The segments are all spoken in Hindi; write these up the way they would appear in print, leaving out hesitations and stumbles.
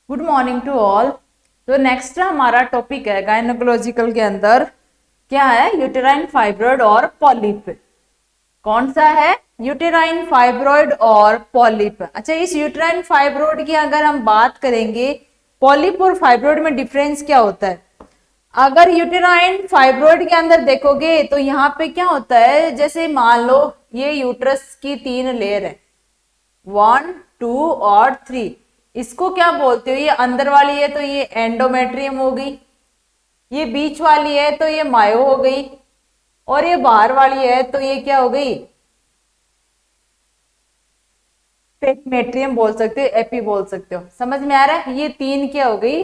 Good morning to all. तो नेक्स्ट हमारा टॉपिक है गायनोकोलॉजिकल के अंदर क्या है, यूटेराइन फाइब्रॉइड और पॉलिप। कौन सा है? यूटेराइन फाइब्रॉइड और पॉलिप। अच्छा, इस यूटेराइन फाइब्रॉइड की अगर हम बात करेंगे, पॉलिप और फाइब्रॉइड में डिफरेंस क्या होता है? अगर यूटेराइन फाइब्रॉइड के अंदर देखोगे तो यहाँ पे क्या होता है, जैसे मान लो ये यूट्रस की 3 लेयर है, 1, 2 और 3। इसको क्या बोलते हो? ये अंदर वाली है तो ये एंडोमेट्रियम हो गई, ये बीच वाली है तो ये मायो हो गई, और ये बाहर वाली है तो ये क्या हो गई? पेरिमेट्रियम बोल सकते हो, एपी बोल सकते हो। समझ में आ रहा है? ये 3 क्या हो गई?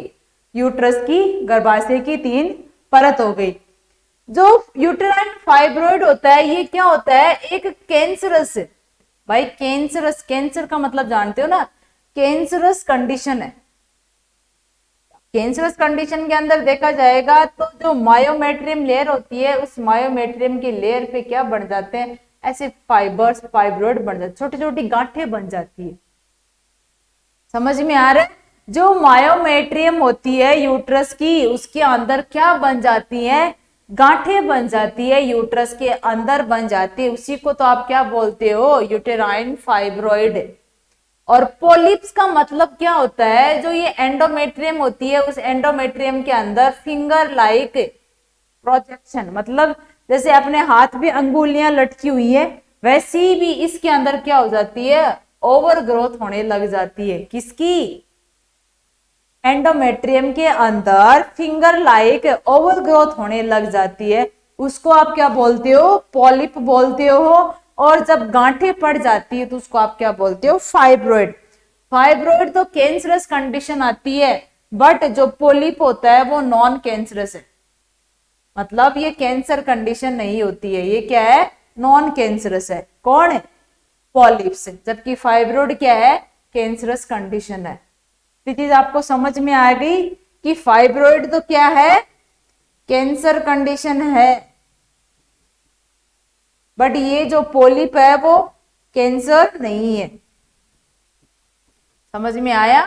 यूट्रस की, गर्भाशय की 3 परत हो गई। जो यूटेराइन फाइब्रॉइड होता है ये क्या होता है? एक कैंसरस, भाई कैंसरस, कैंसर का मतलब जानते हो ना, कैंसरस कंडीशन है। कैंसरस कंडीशन के अंदर देखा जाएगा तो जो मायोमेट्रियम लेयर होती है, उस मायोमेट्रियम की लेयर पे क्या बन जाते हैं? ऐसे फाइबर्स, फाइब्रॉइड बन जाते, छोटी छोटी गांठें बन जाती है। समझ में आ रहा है? जो मायोमेट्रियम होती है यूट्रस की, उसके अंदर क्या बन जाती है? गांठें बन जाती है, यूट्रस के अंदर बन जाती है। उसी को तो आप क्या बोलते हो? Uterine fibroid. और पोलिप्स का मतलब क्या होता है? जो ये एंडोमेट्रियम होती है, उस एंडोमेट्रियम के अंदर फिंगर लाइक प्रोजेक्शन, मतलब जैसे अपने हाथ में अंगुलियां लटकी हुई है, वैसी भी इसके अंदर क्या हो जाती है? ओवर ग्रोथ होने लग जाती है। किसकी? एंडोमेट्रियम के अंदर फिंगर लाइक ओवर ग्रोथ होने लग जाती है। उसको आप क्या बोलते हो? पॉलिप बोलते हो। और जब गांठें पड़ जाती है तो उसको आप क्या बोलते हो? फाइब्रॉइड। फाइब्रॉइड तो कैंसरस कंडीशन आती है, बट जो पोलिप होता है वो नॉन कैंसरस है, मतलब ये कैंसर कंडीशन नहीं होती है। ये क्या है? नॉन कैंसरस है। कौन है? पॉलिप्स। जबकि फाइब्रॉइड क्या है? कैंसरस कंडीशन है। ये चीज आपको समझ में आ गई कि फाइब्रॉइड तो क्या है? कैंसर कंडीशन है, बट ये जो पोलिप है वो कैंसर नहीं है। समझ में आया?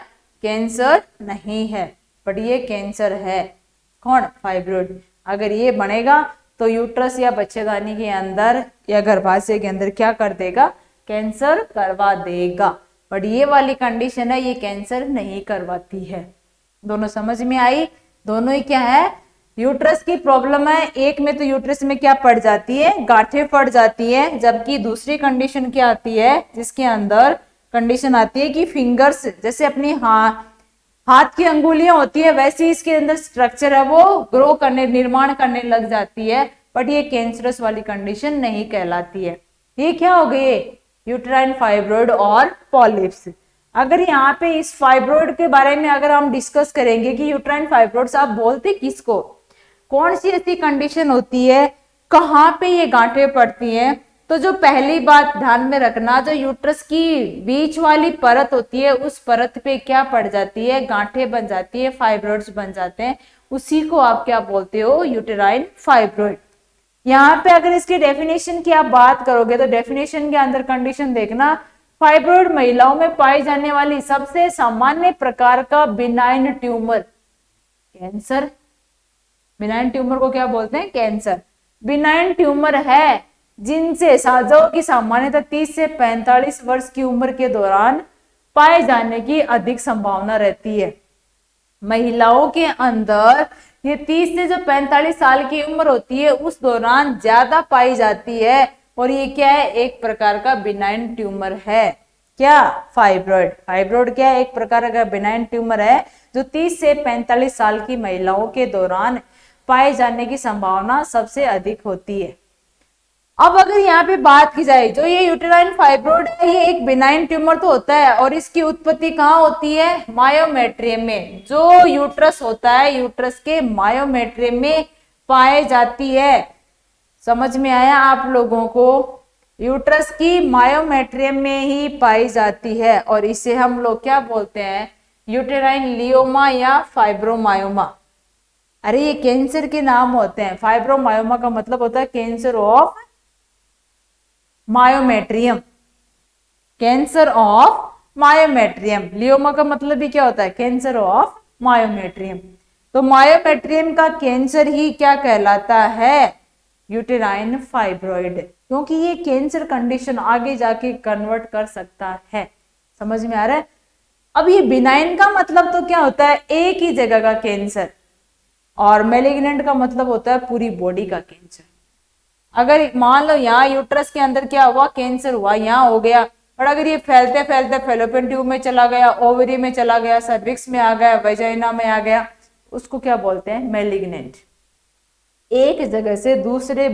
कैंसर नहीं है, बट ये कैंसर है। कौन? फाइब्रॉइड। अगर ये बनेगा तो यूट्रस या बच्चेदानी के अंदर या गर्भाशय के अंदर क्या कर देगा? कैंसर करवा देगा। बट ये वाली कंडीशन है, ये कैंसर नहीं करवाती है। दोनों समझ में आई? दोनों ही क्या है? यूट्रस की प्रॉब्लम है। एक में तो यूट्रस में क्या पड़ जाती है? गांठें पड़ जाती है, जबकि दूसरी कंडीशन क्या आती है, जिसके अंदर कंडीशन आती है कि फिंगर्स, जैसे अपनी हाथ की अंगुलियां होती है, वैसे इसके अंदर स्ट्रक्चर है वो ग्रो करने, निर्माण करने लग जाती है। बट ये कैंसरस वाली कंडीशन नहीं कहलाती है। ये क्या हो गए? यूटेराइन फाइब्रॉइड और पॉलिप्स। अगर यहाँ पे इस फाइब्रॉइड के बारे में अगर हम डिस्कस करेंगे कि यूटेराइन फाइब्रॉइड्स आप बोलते किसको, कौन सी ऐसी कंडीशन होती है, कहाँ पे ये गांठें पड़ती हैं, तो जो पहली बात ध्यान में रखना, जो यूट्रस की बीच वाली परत होती है, उस परत पे क्या पड़ जाती है? गांठें बन जाती है, फाइब्रॉइड्स बन जाते हैं। उसी को आप क्या बोलते हो? Uterine fibroid. यहाँ पे अगर इसकी डेफिनेशन की आप बात करोगे तो डेफिनेशन के अंदर कंडीशन देखना, फाइब्रॉइड महिलाओं में पाई जाने वाली सबसे सामान्य प्रकार का benign tumour. Cancer. Benign tumour को क्या बोलते हैं? कैंसर। बिनाइन ट्यूमर है जिनसे साजाओं की सामान्यतः 30 से 45 वर्ष की उम्र के दौरान पाए जाने की अधिक संभावना रहती है। महिलाओं के अंदर ये 30 से जो 45 साल की उम्र होती है उस दौरान ज्यादा पाई जाती है। और ये क्या है? एक प्रकार का बिनाइन ट्यूमर है। क्या? फाइब्रॉइड। फाइब्रॉइड क्या है? एक प्रकार का बिनाइन ट्यूमर है जो 30 से 45 साल की महिलाओं के दौरान पाए जाने की संभावना सबसे अधिक होती है। अब अगर यहाँ पे बात की जाए, जो ये यूटेराइन फाइब्रॉइड है, ये एक बिनाइन ट्यूमर तो होता है, और इसकी उत्पत्ति कहाँ होती है? मायोमेट्रियम में। जो यूट्रस होता है, यूट्रस के मायोमेट्रियम में पाए जाती है। समझ में आया आप लोगों को? यूट्रस की मायोमेट्रियम में ही पाई जाती है, और इसे हम लोग क्या बोलते हैं? यूटेराइन लियोमा या फाइब्रोमायोमा। अरे ये कैंसर के नाम होते हैं। फाइब्रोमायोमा का मतलब होता है cancer of myometrium, cancer of myometrium. Leiomyoma का मतलब भी क्या होता है? Cancer of myometrium. तो मायोमेट्रियम का कैंसर ही क्या कहलाता है? यूटेराइन फाइब्रॉइड, क्योंकि ये कैंसर कंडीशन आगे जाके कन्वर्ट कर सकता है। समझ में आ रहा है? अब ये बिनाइन का मतलब तो क्या होता है? एक ही जगह का कैंसर, और मेलिग्नेंट का मतलब होता है पूरी बॉडी का कैंसर। अगर मान लो यहाँ यूट्रस के अंदर क्या हुआ? कैंसर हुआ, यहाँ हो गया, और अगर ये फैलते फैलते फेलोपियन ट्यूब में चला गया, ओवरी में चला गया, सर्विक्स में आ गया, वेजाइना में आ गया, उसको क्या बोलते हैं? मेलिग्नेंट। एक जगह से दूसरे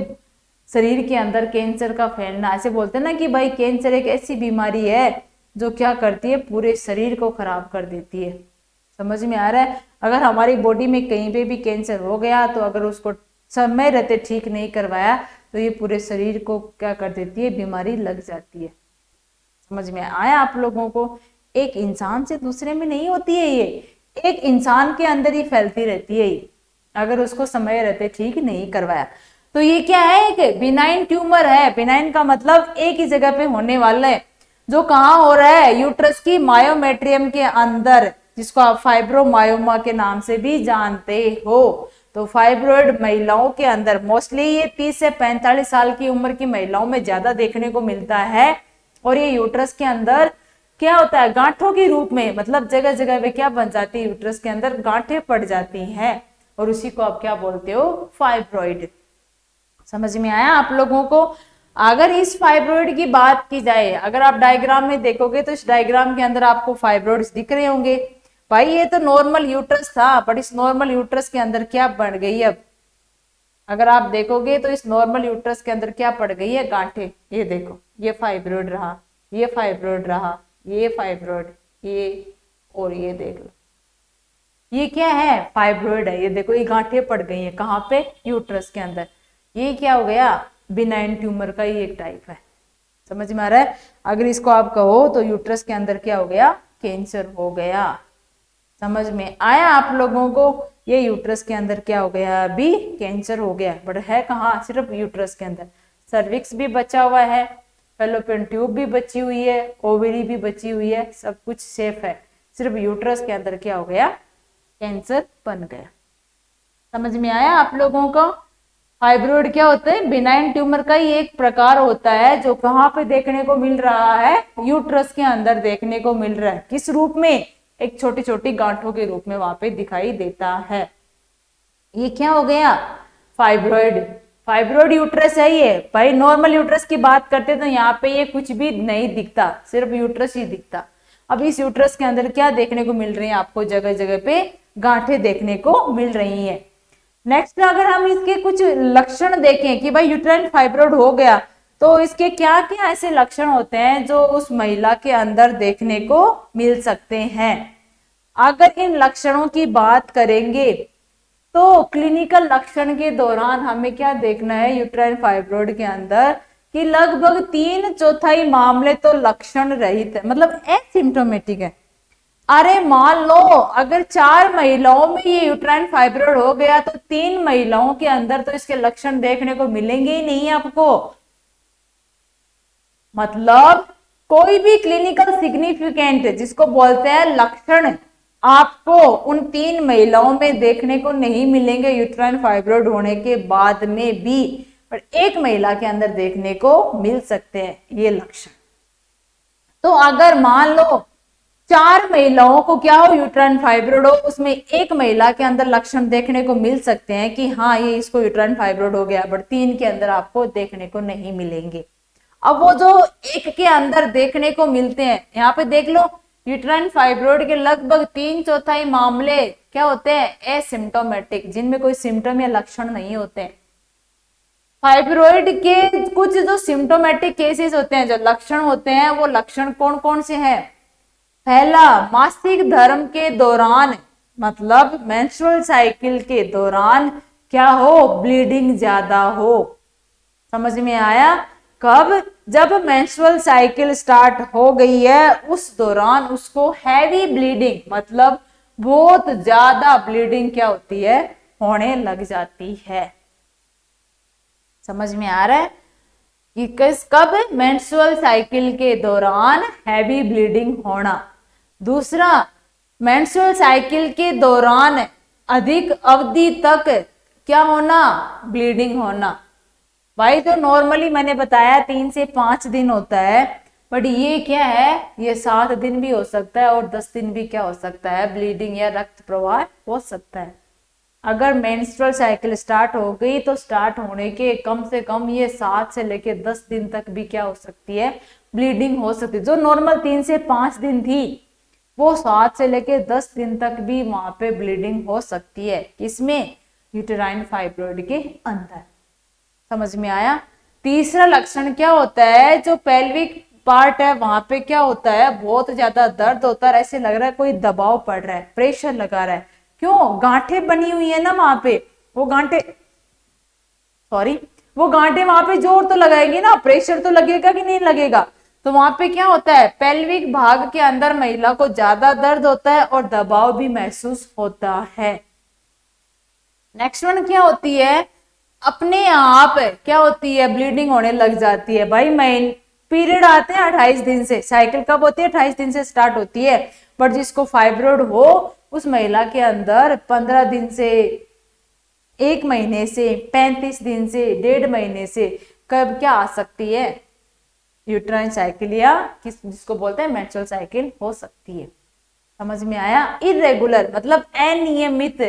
शरीर के अंदर कैंसर का फैलना, ऐसे बोलते हैं ना कि भाई कैंसर एक ऐसी बीमारी है जो क्या करती है? पूरे शरीर को खराब कर देती है। समझ में आ रहा है? अगर हमारी बॉडी में कहीं पे भी कैंसर हो गया तो अगर उसको समय रहते ठीक नहीं करवाया तो ये पूरे शरीर को क्या कर देती है? बीमारी लग जाती है। समझ में आया आप लोगों को? एक इंसान से दूसरे में नहीं होती है, ये एक इंसान के अंदर ही फैलती रहती है ये, अगर उसको समय रहते ठीक नहीं करवाया। तो ये क्या है? एक बिनाइन ट्यूमर है। बिनाइन का मतलब एक ही जगह पे होने वाला है, जो कहाँ हो रहा है? यूट्रस की मायोमेट्रियम के अंदर, जिसको आप फाइब्रोमायोमा के नाम से भी जानते हो। तो फाइब्रोइड महिलाओं के अंदर मोस्टली ये 30 से 45 साल की उम्र की महिलाओं में ज्यादा देखने को मिलता है, और ये यूट्रस के अंदर क्या होता है? गांठों के रूप में, मतलब जगह जगह पे क्या बन जाती है? यूट्रस के अंदर गांठें पड़ जाती हैं, और उसी को आप क्या बोलते हो? फाइब्रॉइड। समझ में आया आप लोगों को? अगर इस फाइब्रॉइड की बात की जाए, अगर आप डायग्राम में देखोगे तो इस डायग्राम के अंदर आपको फाइब्रॉइड्स दिख रहे होंगे। भाई ये तो नॉर्मल यूट्रस था, बट इस नॉर्मल यूट्रस के अंदर क्या बढ़ गई? अब अगर आप देखोगे तो इस नॉर्मल यूट्रस के अंदर क्या पड़ गई है? गांठें। ये देखो, ये फाइब्रॉइड रहा, ये फाइब्रॉइड रहा, ये फाइब्रॉइड, ये, और ये देख लो, ये क्या है? फाइब्रॉइड है। ये देखो, ये गांठें पड़ गई हैं कहाँ पे? यूट्रस के अंदर। ये क्या हो गया? बिनाइन ट्यूमर का ही एक टाइप है। समझ में आ रहा है? अगर इसको आप कहो तो यूट्रस के अंदर क्या हो गया? कैंसर हो गया। समझ में आया आप लोगों को? ये यूट्रस के अंदर क्या हो गया? अभी कैंसर हो गया, बट है कहाँ? सिर्फ यूट्रस के अंदर। सर्विक्स भी बचा हुआ है, फेलोपियन ट्यूब भी बची हुई है, ओवरी भी बची हुई है, सब कुछ सेफ है। सिर्फ यूट्रस के अंदर क्या हो गया? कैंसर बन गया। समझ में आया आप लोगों को? फाइब्रॉइड क्या होता है? बिनाइन ट्यूमर का ही एक प्रकार होता है, जो कहाँ पे देखने को मिल रहा है? यूट्रस के अंदर देखने को मिल रहा है। किस रूप में? एक छोटी छोटी गांठों के रूप में वहां पे दिखाई देता है। ये क्या हो गया? फाइब्रॉइड। फाइब्रॉइड यूट्रस है ये। भाई नॉर्मल यूट्रस की बात करते तो यहाँ पे ये कुछ भी नहीं दिखता, सिर्फ यूट्रस ही दिखता। अब इस यूट्रस के अंदर क्या देखने को मिल रही है आपको? जगह जगह पे गांठें देखने को मिल रही हैं। नेक्स्ट, अगर हम इसके कुछ लक्षण देखें कि भाई यूट्राइन फाइब्रॉइड हो गया, तो इसके क्या क्या ऐसे लक्षण होते हैं जो उस महिला के अंदर देखने को मिल सकते हैं? अगर इन लक्षणों की बात करेंगे तो क्लिनिकल लक्षण के दौरान हमें क्या देखना है यूट्राइन फाइब्रॉइड के अंदर? कि लगभग 3/4 मामले तो लक्षण रहित है, मतलब एसिम्प्टोमेटिक है। अरे मान लो अगर 4 महिलाओं में ये यूट्राइन फाइब्रॉइड हो गया तो 3 महिलाओं के अंदर तो इसके लक्षण देखने को मिलेंगे ही नहीं आपको। मतलब कोई भी क्लिनिकल सिग्निफिकेंट जिसको बोलते हैं लक्षण, आपको उन 3 महिलाओं में देखने को नहीं मिलेंगे यूट्राइन फाइब्रॉइड होने के बाद में भी, पर एक महिला के अंदर देखने को मिल सकते हैं ये लक्षण। तो अगर मान लो 4 महिलाओं को क्या हो? यूट्राइन फाइब्रॉइड हो, उसमें एक महिला के अंदर लक्षण देखने को मिल सकते हैं कि हाँ ये इसको यूट्राइन फाइब्रॉइड हो गया, बट 3 के अंदर आपको देखने को नहीं मिलेंगे। अब वो जो एक के अंदर देखने को मिलते हैं, यहाँ पे देख लो, यूट्राइन फाइब्रॉइड के लगभग 3/4 मामले क्या होते हैं? एसिम्प्टोमेटिक, जिनमें कोई सिम्टम या लक्षण नहीं होते हैं। फाइब्रॉइड के कुछ जो सिम्टोमेटिक केसेस होते हैं, जो लक्षण होते हैं, वो लक्षण कौन कौन से हैं? पहला, मासिक धर्म के दौरान, मतलब मेंस्ट्रुअल साइकिल के दौरान क्या हो? ब्लीडिंग ज्यादा हो। समझ में आया? कब? जब मेंस्ट्रुअल साइकिल स्टार्ट हो गई है उस दौरान उसको हैवी ब्लीडिंग, मतलब बहुत ज्यादा ब्लीडिंग क्या होती है? होने लग जाती है। समझ में आ रहा है? कि कब मेंस्ट्रुअल साइकिल के दौरान हैवी ब्लीडिंग होना। दूसरा, मेंस्ट्रुअल साइकिल के दौरान अधिक अवधि तक क्या होना, ब्लीडिंग होना। भाई तो नॉर्मली मैंने बताया 3 से 5 दिन होता है, बट ये क्या है, ये 7 दिन भी हो सकता है और 10 दिन भी क्या हो सकता है, ब्लीडिंग या रक्त प्रवाह हो सकता है। अगर मेंस्ट्रुअल साइकिल स्टार्ट हो गई तो स्टार्ट होने के कम से कम ये 7 से लेके 10 दिन तक भी क्या हो सकती है, ब्लीडिंग हो सकती है। जो नॉर्मल 3 से 5 दिन थी वो 7 से लेके 10 दिन तक भी वहां पे ब्लीडिंग हो सकती है। किसमें, यूटेराइन फाइब्रॉइड के अंदर। समझ में आया। तीसरा लक्षण क्या होता है, जो पेल्विक पार्ट है वहां पे क्या होता है, बहुत ज्यादा दर्द होता है, ऐसे लग रहा है कोई दबाव पड़ रहा है, प्रेशर लगा रहा है। क्यों, गांठे बनी हुई है ना वहां पे, वो गांठे वहां पे जोर तो लगाएंगे ना, प्रेशर तो लगेगा कि नहीं लगेगा। तो वहां पे क्या होता है, पेल्विक भाग के अंदर महिला को ज्यादा दर्द होता है और दबाव भी महसूस होता है। नेक्स्ट वन क्या होती है, अपने आप क्या होती है, ब्लीडिंग होने लग जाती है। भाई मेन पीरियड आते हैं 28 दिन से, साइकिल कब होती है, 28 दिन से स्टार्ट होती है। पर जिसको फाइब्रॉइड हो उस महिला के अंदर 15 दिन से, 1 महीने से, 35 दिन से, 1.5 महीने से कब क्या आ सकती है, यूट्राइन साइकिल या जिसको बोलते हैं मेंस्ट्रुअल साइकिल हो सकती है। समझ में आया। इरेगुलर मतलब अनियमित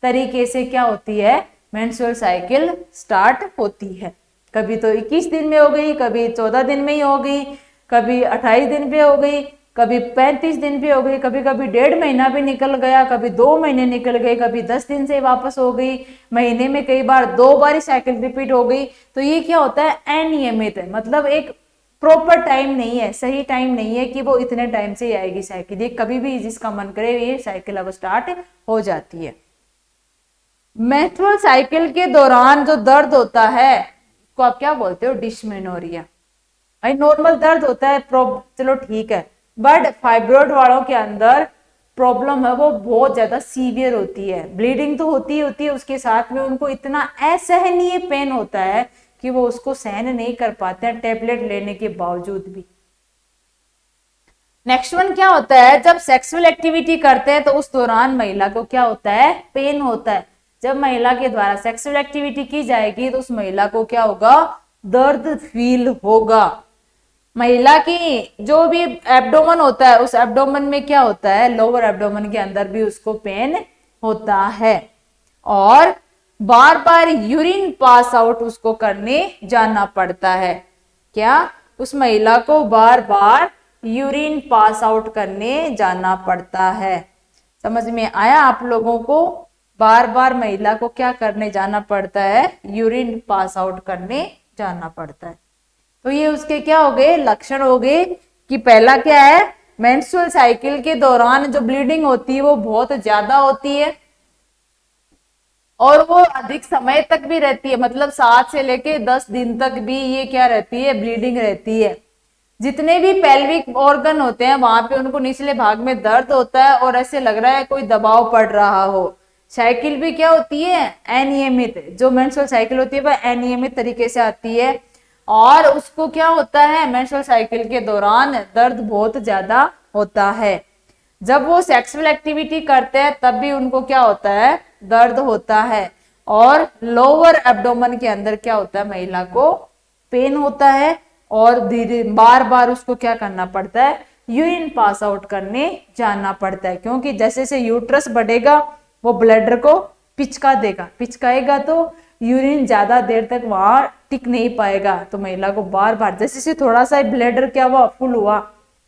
तरीके से क्या होती है, मेंस्ट्रुअल साइकिल स्टार्ट होती है। कभी तो 21 दिन में हो गई, कभी 14 दिन में ही हो गई, कभी 28 दिन पे हो गई, कभी 35 दिन पे हो गई, कभी कभी 1.5 महीना भी निकल गया, कभी 2 महीने निकल गए, कभी 10 दिन से वापस हो गई, महीने में कई बार 2 बार ही साइकिल रिपीट हो गई। तो ये क्या होता है, अनियमित है, मतलब एक प्रॉपर टाइम नहीं है, सही टाइम नहीं है कि वो इतने टाइम से ही आएगी साइकिल। ये कभी भी जिसका मन करे ये साइकिल अब स्टार्ट हो जाती है। मेंस्ट्रुअल साइकिल के दौरान जो दर्द होता है उसको आप क्या बोलते हो, डिस्मेनोरिया। भाई नॉर्मल दर्द होता है, चलो ठीक है, बट फाइब्रॉइड वालों के अंदर प्रॉब्लम है वो बहुत ज्यादा सीवियर होती है। ब्लीडिंग तो होती है, उसके साथ में उनको इतना असहनीय पेन होता है कि वो उसको सहन नहीं कर पाते हैं टेबलेट लेने के बावजूद भी। नेक्स्ट वन क्या होता है, जब सेक्सुअल एक्टिविटी करते हैं तो उस दौरान महिला को क्या होता है, पेन होता है। जब महिला के द्वारा सेक्सुअल एक्टिविटी की जाएगी तो उस महिला को क्या होगा, दर्द फील होगा। महिला की जो भी एब्डोमेन होता है उस एब्डोमेन में क्या होता है, लोअर एब्डोमेन के अंदर भी उसको पेन होता है। और बार बार यूरिन पास आउट उसको करने जाना पड़ता है। क्या, उस महिला को बार बार यूरिन पास आउट करने जाना पड़ता है। समझ में आया आप लोगों को, बार बार महिला को क्या करने जाना पड़ता है, यूरिन पास आउट करने जाना पड़ता है। तो ये उसके क्या हो गए, लक्षण हो गए कि पहला क्या है, मेंस्ट्रुअल साइकिल के दौरान जो ब्लीडिंग होती है वो बहुत ज्यादा होती है और वो अधिक समय तक भी रहती है, मतलब 7 से लेके 10 दिन तक भी ये क्या रहती है, ब्लीडिंग रहती है। जितने भी पेल्विक ऑर्गन होते हैं वहां पे उनको निचले भाग में दर्द होता है और ऐसे लग रहा है कोई दबाव पड़ रहा हो। साइकिल भी क्या होती है, अनियमित, जो मेंस्ट्रुअल साइकिल होती है वह अनियमित तरीके से आती है और उसको क्या होता है, मेंस्ट्रुअल साइकिल के दौरान दर्द बहुत ज्यादा होता है। जब वो सेक्सुअल एक्टिविटी करते हैं तब भी उनको क्या होता है, दर्द होता है। और लोअर एब्डोमेन के अंदर क्या होता है, महिला को पेन होता है और धीरे बार बार उसको क्या करना पड़ता है, यूरिन पास आउट करने जाना पड़ता है। क्योंकि जैसे जैसे यूट्रस बढ़ेगा वो ब्लैडर को पिचका देगा, पिचकाएगा तो यूरिन ज्यादा देर तक वहां टिक नहीं पाएगा। तो महिला को बार बार जैसे जैसे थोड़ा सा ब्लैडर क्या हुआ, फुल हुआ,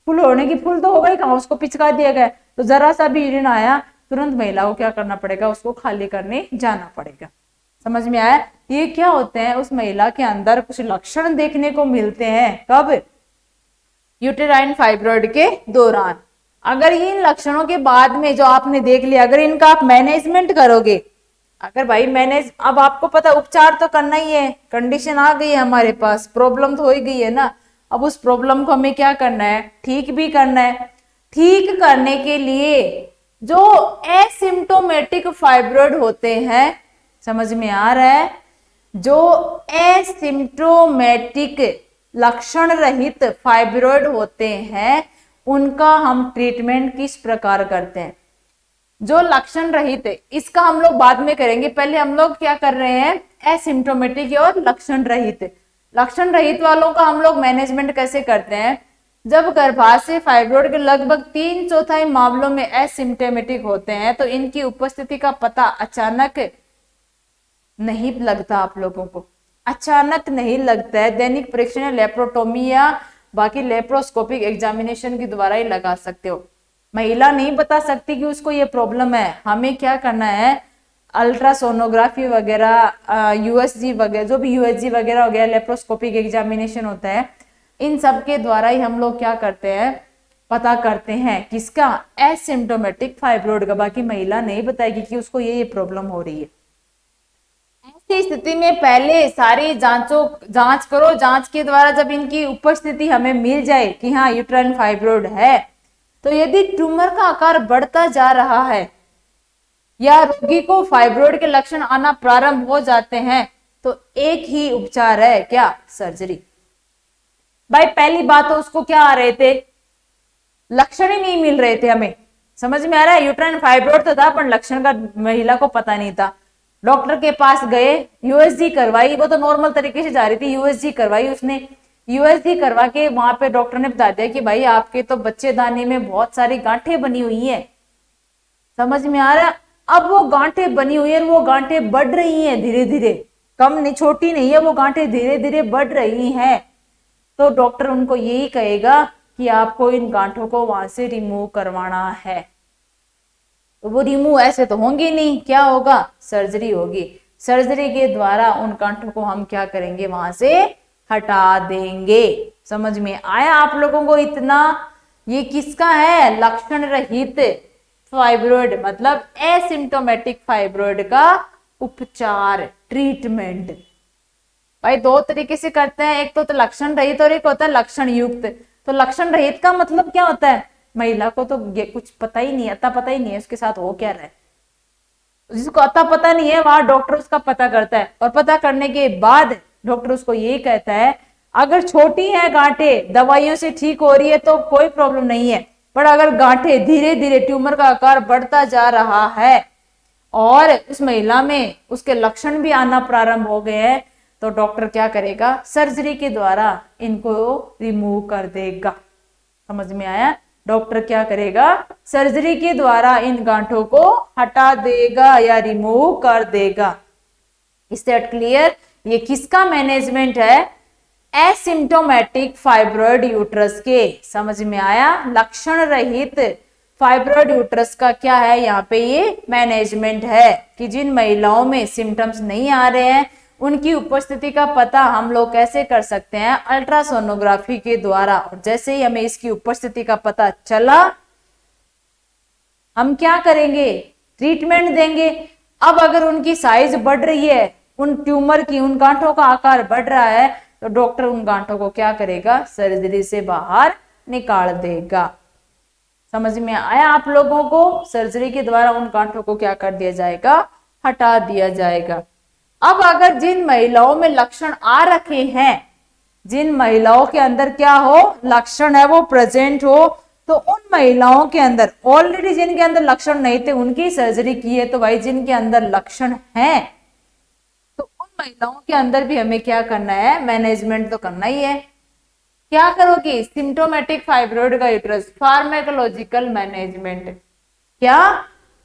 फुल होने की फुल तो हो गई कहाँ, उसको पिचका दिया गया, तो जरा सा भी यूरिन आया तुरंत महिला को क्या करना पड़ेगा, उसको खाली करने जाना पड़ेगा। समझ में आया। ये क्या होते हैं, उस महिला के अंदर कुछ लक्षण देखने को मिलते हैं, कब, यूटेराइन फाइब्रॉइड के दौरान। अगर इन लक्षणों के बाद में जो आपने देख लिया, अगर इनका आप मैनेजमेंट करोगे, अगर भाई मैनेज, अब आपको पता उपचार तो करना ही है, कंडीशन आ गई है हमारे पास, प्रॉब्लम तो हो ही गई है ना, अब उस प्रॉब्लम को हमें क्या करना है, ठीक भी करना है। ठीक करने के लिए जो एसिम्टोमेटिक फाइब्रॉइड होते हैं, समझ में आ रहा है, जो एसिम्प्टोमेटिक लक्षण रहित फाइब्रॉइड होते हैं उनका हम ट्रीटमेंट किस प्रकार करते हैं। जो लक्षण रहित है इसका हम लोग बाद में करेंगे, पहले हम लोग क्या कर रहे हैं, एसिम्प्टोमेटिक और लक्षण रहित। लक्षण रहित वालों का हम लोग मैनेजमेंट कैसे करते हैं, जब गर्भाशय फाइब्रॉइड के लगभग 3/4 मामलों में एसिम्प्टोमेटिक होते हैं तो इनकी उपस्थिति का पता अचानक नहीं लगता। आप लोगों को अचानक नहीं लगता है, दैनिक परीक्षण, लेप्रोटोमी या बाकी लेप्रोस्कोपिक एग्जामिनेशन के द्वारा ही लगा सकते हो। महिला नहीं बता सकती कि उसको ये प्रॉब्लम है, हमें क्या करना है, अल्ट्रासोनोग्राफी वगैरह, यूएसजी वगैरह, जो भी यूएसजी वगैरह हो गया, लेप्रोस्कोपिक एग्जामिनेशन होता है, इन सब के द्वारा ही हम लोग क्या करते हैं, पता करते हैं किसका, एसिम्प्टोमेटिक फाइब्रॉइड का। बाकी महिला नहीं बताएगी कि उसको ये प्रॉब्लम हो रही है। ऐसी स्थिति में पहले सारी जांच करो, जांच के द्वारा जब इनकी उपस्थिति हमें मिल जाए कि हाँ यूट्राइन फाइब्रॉइड है, तो यदि ट्यूमर का आकार बढ़ता जा रहा है या रोगी को फाइब्रॉइड के लक्षण आना प्रारंभ हो जाते हैं तो एक ही उपचार है, क्या, सर्जरी। भाई पहली बात तो उसको क्या आ रहे थे, लक्षण ही नहीं मिल रहे थे, हमें समझ में आ रहा है, यूट्राइन फाइब्रॉइड तो था पर लक्षण का महिला को पता नहीं था। डॉक्टर के पास गए, यूएसजी करवाई, वो तो नॉर्मल तरीके से जा रही थी, यूएसजी करवाई उसने, यूएसजी करवा के वहां पे डॉक्टर ने बता दिया कि भाई आपके तो बच्चेदानी में बहुत सारी गांठें बनी हुई हैं। समझ में आ रहा है, अब वो गांठें बनी हुई है, वो गांठें बढ़ रही हैं धीरे धीरे, कम नहीं, छोटी नहीं है, वो गांठें धीरे धीरे बढ़ रही हैं। तो डॉक्टर उनको यही कहेगा कि आपको इन गांठों को वहां से रिमूव करवाना है। तो वो रिमूव ऐसे तो होंगी नहीं, क्या होगा, सर्जरी होगी। सर्जरी के द्वारा उन गांठों को हम क्या करेंगे, वहां से हटा देंगे। समझ में आया आप लोगों को इतना। ये किसका है, लक्षण रहित फाइब्रॉइड, मतलब एसिम्प्टोमेटिक फाइब्रॉइड का उपचार, ट्रीटमेंट। भाई दो तरीके से करते हैं, एक तो लक्षण रहित और एक होता है लक्षण युक्त। तो लक्षण रहित का मतलब क्या होता है, महिला को तो ये कुछ पता ही नहीं, अता पता ही नहीं है उसके साथ हो क्या रहा है। जिसको अता पता नहीं है वहां डॉक्टर उसका पता करता है, और पता करने के बाद डॉक्टर उसको ये कहता है अगर छोटी है गांठें, दवाइयों से ठीक हो रही है तो कोई प्रॉब्लम नहीं है, पर अगर गांठें धीरे धीरे ट्यूमर का आकार बढ़ता जा रहा है और उस महिला में उसके लक्षण भी आना प्रारंभ हो गए हैं तो डॉक्टर क्या करेगा, सर्जरी के द्वारा इनको रिमूव कर देगा। समझ में आया, डॉक्टर क्या करेगा, सर्जरी के द्वारा इन गांठों को हटा देगा या रिमूव कर देगा। Is that clear. ये किसका मैनेजमेंट है, एसिम्प्टोमेटिक फाइब्रॉइड यूट्रस के। समझ में आया, लक्षण रहित फाइब्रॉइड यूट्रस का क्या है, यहाँ पे ये मैनेजमेंट है कि जिन महिलाओं में सिम्टम्स नहीं आ रहे हैं उनकी उपस्थिति का पता हम लोग कैसे कर सकते हैं, अल्ट्रासोनोग्राफी के द्वारा। और जैसे ही हमें इसकी उपस्थिति का पता चला हम क्या करेंगे, ट्रीटमेंट देंगे। अब अगर उनकी साइज बढ़ रही है, उन ट्यूमर की, उन गांठों का आकार बढ़ रहा है तो डॉक्टर उन गांठों को क्या करेगा, सर्जरी से बाहर निकाल देगा। समझ में आया आप लोगों को, सर्जरी के द्वारा उन गांठों को क्या कर दिया जाएगा, हटा दिया जाएगा। अब अगर जिन महिलाओं में लक्षण आ रखे हैं, जिन महिलाओं के अंदर क्या हो, लक्षण है वो प्रेजेंट हो, तो उन महिलाओं के अंदर ऑलरेडी जिनके अंदर लक्षण नहीं थे उनकी सर्जरी की है, तो भाई जिनके अंदर लक्षण हैं तो उन महिलाओं के अंदर भी हमें क्या करना है, मैनेजमेंट तो करना ही है। क्या करोगे, सिम्प्टोमेटिक फाइब्रॉइड का यूट्रस, फार्मेकोलॉजिकल मैनेजमेंट। क्या,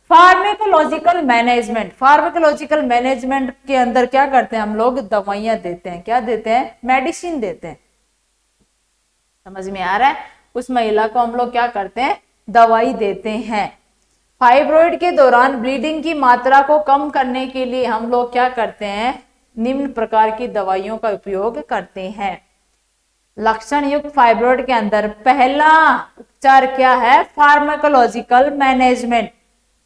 फार्मेकोलॉजिकल मैनेजमेंट। फार्मेकोलॉजिकल मैनेजमेंट के अंदर क्या करते हैं हम लोग, दवाइयां देते हैं। क्या देते हैं, मेडिसिन देते हैं। समझ में आ रहा है, उस महिला को हम लोग क्या करते हैं, दवाई देते हैं। फाइब्रॉइड के दौरान ब्लीडिंग की मात्रा को कम करने के लिए हम लोग क्या करते हैं, निम्न प्रकार की दवाइयों का उपयोग करते हैं। लक्षण युक्त फाइब्रॉइड के अंदर पहला उपचार क्या है, फार्माकोलॉजिकल मैनेजमेंट।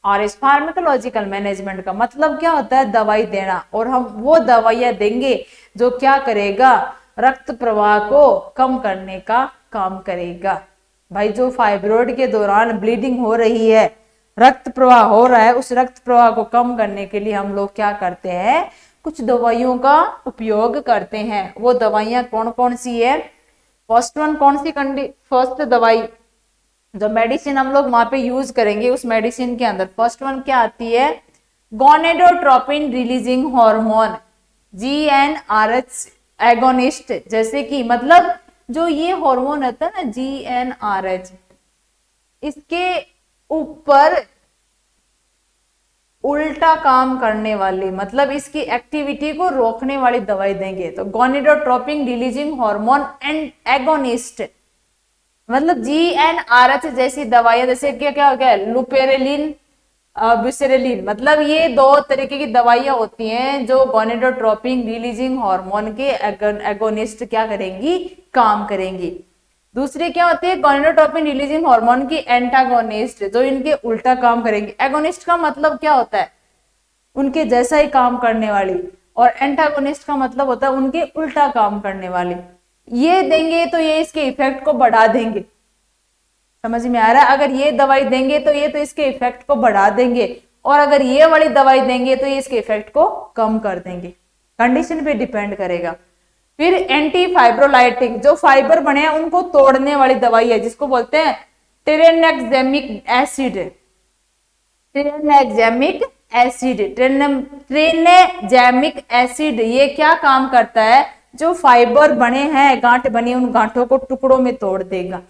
और इस फार्माकोलॉजिकल मैनेजमेंट का मतलब क्या होता है, दवाई देना। और हम वो दवाइयां देंगे जो क्या करेगा, रक्त प्रवाह को कम करने का काम करेगा। भाई जो फाइब्रॉइड के दौरान ब्लीडिंग हो रही है, रक्त प्रवाह हो रहा है, उस रक्त प्रवाह को कम करने के लिए हम लोग क्या करते हैं, कुछ दवाइयों का उपयोग करते हैं। वो दवाइयां कौन कौन सी है? फर्स्ट वन कौन सी फर्स्ट दवाई जो मेडिसिन हम लोग वहां पे यूज करेंगे, उस मेडिसिन के अंदर फर्स्ट वन क्या आती है? Gonadotropin releasing hormone, GnRH agonist. जैसे कि मतलब जो ये हार्मोन होता है ना GnRH, इसके ऊपर उल्टा काम करने वाली, मतलब इसकी एक्टिविटी को रोकने वाली दवाई देंगे। तो gonadotropin releasing hormone and agonist, मतलब GnRH जैसी दवाइयां, जैसे क्या क्या हो गया, लुपेरेलिन, ब्यूसेरेलिन, मतलब ये दो तरीके की दवाइयां होती हैं जो गोनेडोट्रोपिन रिलीजिंग हार्मोन के एगोनिस्ट क्या करेंगी? काम करेंगी। दूसरी क्या होती है? गोनेडोट्रोपिन रिलीजिंग हार्मोन की एंटागोनिस्ट, जो इनके उल्टा काम करेंगी। एगोनिस्ट का मतलब क्या होता है? उनके जैसा ही काम करने वाली, और एंटागोनिस्ट का मतलब होता है उनके उल्टा काम करने वाली। ये देंगे तो ये इसके इफेक्ट को बढ़ा देंगे, समझ में आ रहा है? अगर ये दवाई देंगे तो ये तो इसके इफेक्ट को बढ़ा देंगे, और अगर ये वाली दवाई देंगे तो ये इसके इफेक्ट को कम कर देंगे। कंडीशन पे डिपेंड करेगा। फिर एंटी फाइब्रोलाइटिक, जो फाइबर बने हैं उनको तोड़ने वाली दवाई है, जिसको बोलते हैं ट्रेनेक्सेमिक एसिड। ट्रेनेक्सेमिक एसिड, ट्रेनेक्सेमिक एसिड ये क्या काम करता है? जो फाइबर बने हैं, गांठ बनी, उन गांठों को टुकड़ों में तोड़ देगा।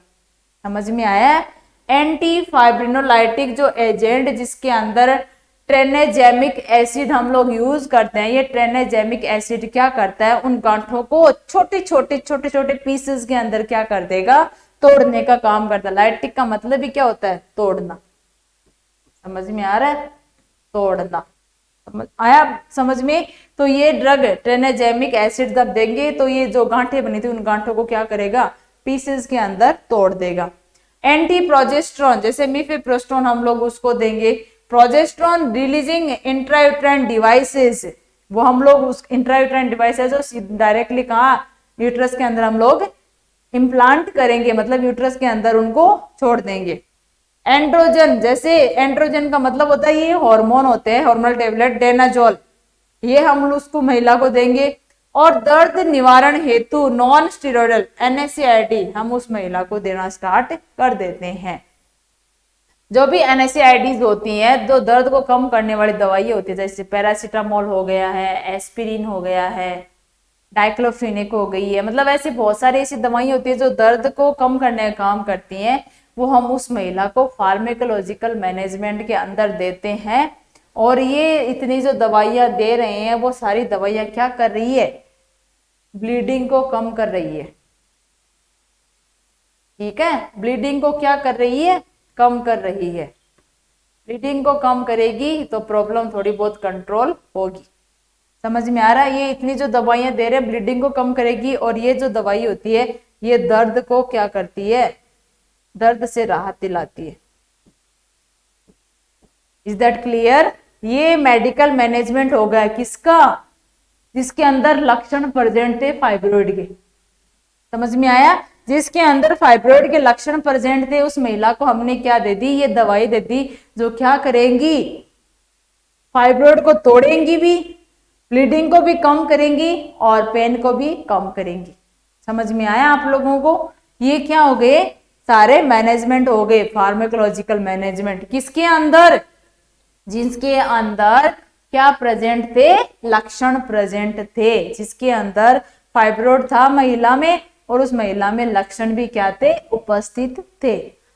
समझ में आया? एंटी फाइब्रिनोलाइटिक जो एजेंट जिसके अंदर ट्रेनेजेमिक एसिड हम लोग यूज करते हैं, ये ट्रेनेजेमिक एसिड क्या करता है? उन गांठों को छोटे छोटे पीसेस के अंदर क्या कर देगा? तोड़ने का काम करता है। लाइटिक का मतलब ही क्या होता है? तोड़ना। समझ में आ रहा है? तोड़ना। आया समझ में? तो ये ड्रग ट्रेनेजेमिक एसिड जब देंगे तो ये जो गांठें बनी थी उन गांठों को क्या करेगा? पीसेस के अंदर तोड़ देगा। एंटी प्रोजेस्टेरोन, जैसे मिफेप्रोस्टोन हम लोग उसको देंगे। प्रोजेस्टेरोन रिलीजिंग इंट्रायूट्राइन डिवाइसेस, वो हम लोग उस इंट्रायूट्राइन डिवाइसेस जो डायरेक्टली कहाँ? यूट्रस के अंदर हम लोग इम्प्लांट करेंगे, मतलब यूट्रस के अंदर उनको छोड़ देंगे। एंड्रोजन, जैसे एंड्रोजन का मतलब होता है ये हार्मोन होते हैं, हार्मोनल टेबलेट डेनाजोल, ये हम उसको महिला को देंगे। और दर्द निवारण हेतु नॉन स्टेरॉयडल NSAID हम उस महिला को देना स्टार्ट कर देते हैं। जो भी NSAIDs होती हैं, जो दर्द को कम करने वाली दवाई होती है, जैसे पैरासीटामोल हो गया है, एस्पिरिन हो गया है, डाइक्लोफिनेक हो गई है, मतलब ऐसी बहुत सारी ऐसी दवाई होती है जो दर्द को कम करने का काम करती हैं, वो हम उस महिला को फार्मेकोलॉजिकल मैनेजमेंट के अंदर देते हैं। और ये इतनी जो दवाइयां दे रहे हैं वो सारी दवाइयां क्या कर रही है? ब्लीडिंग को कम कर रही है। ठीक है, ब्लीडिंग को क्या कर रही है? कम कर रही है। ब्लीडिंग को कम करेगी तो प्रॉब्लम थोड़ी बहुत कंट्रोल होगी। समझ में आ रहा है? ये इतनी जो दवाइयां दे रहे हैं ब्लीडिंग को कम करेगी, और ये जो दवाई होती है ये दर्द को क्या करती है? दर्द से राहत दिलाती है। Is that clear? ये मेडिकल मैनेजमेंट हो गया किसका? जिसके अंदर लक्षण प्रेजेंट थे फाइब्रोइड के। समझ में आया? जिसके अंदर फाइब्रोइड के लक्षण प्रेजेंट थे उस महिला को हमने क्या दे दी? ये दवाई दे दी जो क्या करेंगी? फाइब्रोइड को तोड़ेंगी भी, ब्लीडिंग को भी कम करेंगी और पेन को भी कम करेंगी। समझ में आया आप लोगों को? ये क्या हो गए? सारे मैनेजमेंट हो गए, फार्माकोलॉजिकल मैनेजमेंट। किसके अंदर? जिसके अंदर क्या प्रेजेंट थे? लक्षण प्रेजेंट थे, जिसके अंदर फाइब्रोइड था महिला में और उस महिला में लक्षण भी क्या थे? उपस्थित थे।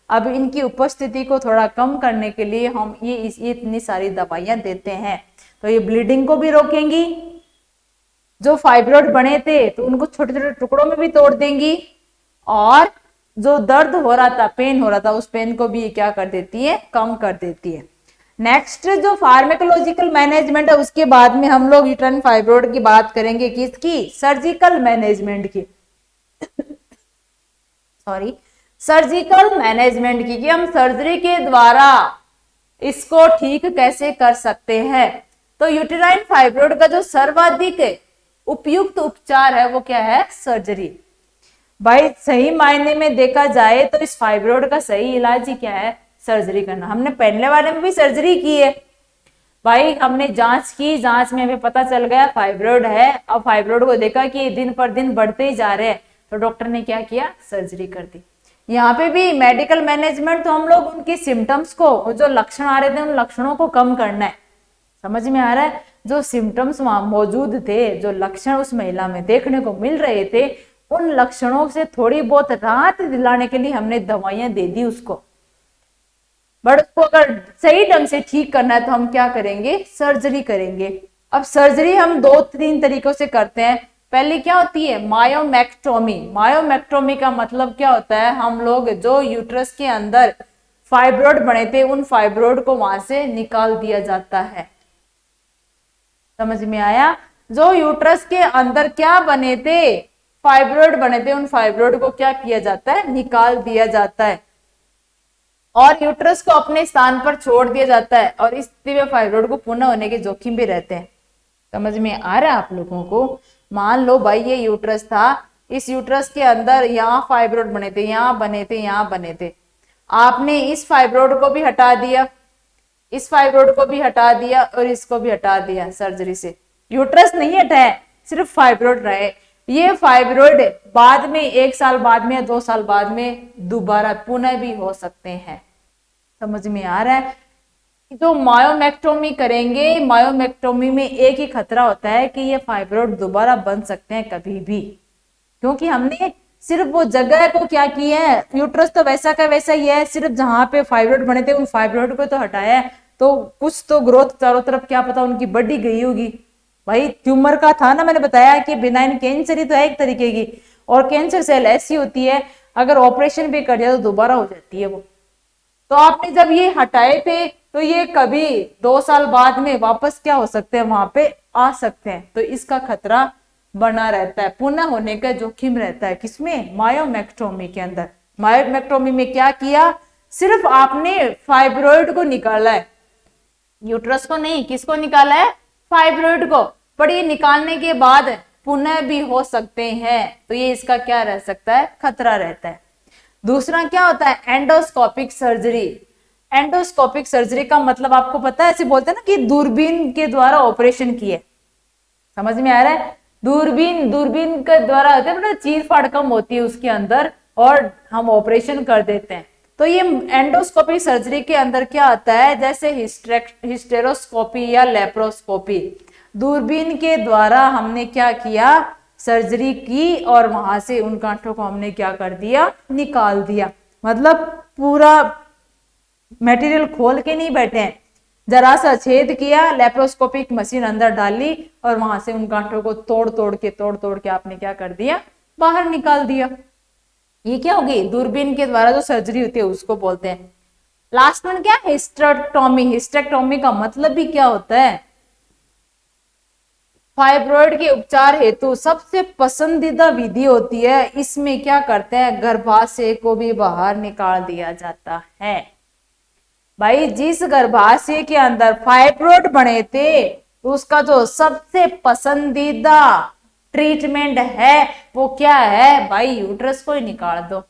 अब इनकी उपस्थिति को थोड़ा कम करने के लिए हम ये इतनी सारी दवाइयां देते हैं। तो ये ब्लीडिंग को भी रोकेंगी, जो फाइब्रोइड बने थे तो उनको छोटे छोटे टुकड़ों में भी तोड़ देंगी, और जो दर्द हो रहा था, पेन हो रहा था, उस पेन को भी क्या कर देती है? कम कर देती है। नेक्स्ट जो फार्मेकोलॉजिकल मैनेजमेंट है उसके बाद में हम लोग यूट्राइन फाइब्रोइड की बात करेंगे। किसकी? सर्जिकल मैनेजमेंट की। सॉरी, सर्जिकल मैनेजमेंट की, कि हम सर्जरी के द्वारा इसको ठीक कैसे कर सकते हैं। तो यूट्राइन फाइब्रोइड का जो सर्वाधिक उपयुक्त उपचार है वो क्या है? सर्जरी। भाई सही मायने में देखा जाए तो इस फाइब्रोइड का सही इलाज ही क्या है? सर्जरी करना। हमने पहले वाले में भी सर्जरी की है, भाई हमने जांच की, जांच में हमें पता चल गया फाइब्रोइड है। अब फाइब्रोइड को देखा कि दिन पर दिन बढ़ते ही जा रहे हैं, तो डॉक्टर ने क्या किया, सर्जरी कर दी। यहाँ पे भी मेडिकल मैनेजमेंट, तो हम लोग उनकी सिम्टम्स को, जो लक्षण आ रहे थे उन लक्षणों को कम करना है। समझ में आ रहा है? जो सिम्टम्स वहां मौजूद थे, जो लक्षण उस महिला में देखने को मिल रहे थे, उन लक्षणों से थोड़ी बहुत राहत दिलाने के लिए हमने दवाइयां दे दी उसको। बट उसको अगर सही ढंग से ठीक करना है तो हम क्या करेंगे, सर्जरी करेंगे। अब सर्जरी हम 2-3 तरीकों से करते हैं। पहले क्या होती है, मायोमेक्टोमी। मायोमेक्टोमी का मतलब क्या होता है, हम लोग जो यूट्रस के अंदर फाइब्रोइड बने थे उन फाइब्रोइड को वहां से निकाल दिया जाता है। समझ में आया? जो यूट्रस के अंदर क्या बने थे, फाइब्रोइड बने थे, उन फाइब्रोइड को क्या किया जाता है, निकाल दिया जाता है और यूट्रस को अपने स्थान पर छोड़ दिया जाता है। और इस स्थिति में फाइब्रोइड को पुनः होने के जोखिम भी रहते हैं। समझ में आ रहा है आप लोगों को? मान लो भाई ये यूट्रस था, इस यूट्रस के अंदर यहाँ फाइब्रोइड बने थे, यहाँ बने थे, यहाँ बने थे। आपने इस फाइब्रोइड को भी हटा दिया, इस फाइब्रोइड को भी हटा दिया और इसको भी हटा दिया सर्जरी से। यूट्रस नहीं हटाया, सिर्फ फाइब्रोइड रहे। ये फाइब्रोइड बाद में 1 साल बाद में या 2 साल बाद में दोबारा पुनः भी हो सकते हैं। समझ में आ रहा है? जो मायोमेक्टोमी करेंगे, मायोमेक्टोमी में एक ही खतरा होता है कि ये फाइब्रोइड दोबारा बन सकते हैं कभी भी, क्योंकि हमने सिर्फ वो जगह को क्या किया है, यूट्रस तो वैसा का वैसा ही है, सिर्फ जहां पे फाइब्रोइड बने थे उन फाइब्रोइड को तो हटाया है, तो कुछ तो ग्रोथ चारों तरफ क्या पता उनकी बढ़ी गई होगी। भाई ट्यूमर का था ना, मैंने बताया कि बिनाइन कैंसर ही तो है एक तरीके की, और कैंसर सेल ऐसी होती है अगर ऑपरेशन भी कर दिया तो दोबारा हो जाती है वो। तो आपने जब ये हटाए थे तो ये कभी 2 साल बाद में वापस क्या हो सकते हैं, वहां पे आ सकते हैं। तो इसका खतरा बना रहता है, पुनः होने का जोखिम रहता है। किसमें, मायोमेक्टोमी के अंदर। मायोमेक्टोमी में क्या किया, सिर्फ आपने फाइब्रोइड को निकाला है, यूट्रस को नहीं। किसको निकाला है, फाइब्रोइड को। पर ये निकालने के बाद पुनः भी हो सकते हैं, तो ये इसका क्या रह सकता है, खतरा रहता है। दूसरा क्या होता है, एंडोस्कोपिक सर्जरी। एंडोस्कोपिक सर्जरी का मतलब आपको पता है, ऐसे बोलते हैं ना कि दूरबीन के द्वारा ऑपरेशन किए। समझ में आ रहा है? दूरबीन के द्वारा होते हैं, चीर फाड़ कम होती है उसके अंदर और हम ऑपरेशन कर देते हैं। तो ये एंडोस्कोपिक सर्जरी के अंदर क्या आता है, जैसे हिस्टेरोस्कोपी या लेप्रोस्कोपी। दूरबीन के द्वारा हमने क्या किया, सर्जरी की और वहां से उन गांठों को हमने क्या कर दिया, निकाल दिया। मतलब पूरा मटेरियल खोल के नहीं बैठे हैं, जरा सा छेद किया, लेप्रोस्कोपिक मशीन अंदर डाली और वहां से उन गांठों को तोड़ तोड़ के आपने क्या कर दिया, बाहर निकाल दिया। ये क्या होगी, दूरबीन के द्वारा जो सर्जरी होती है उसको बोलते हैं। लास्ट वन क्या, हिस्टेक्टोमी। हिस्टेक्टोमी का मतलब भी क्या होता है, फाइब्रोइड के उपचार हेतु सबसे पसंदीदा विधि होती है। इसमें क्या करते हैं, गर्भाशय को भी बाहर निकाल दिया जाता है। भाई जिस गर्भाशय के अंदर फाइब्रोइड बने थे तो उसका जो सबसे पसंदीदा ट्रीटमेंट है वो क्या है भाई, यूट्रस को ही निकाल दो।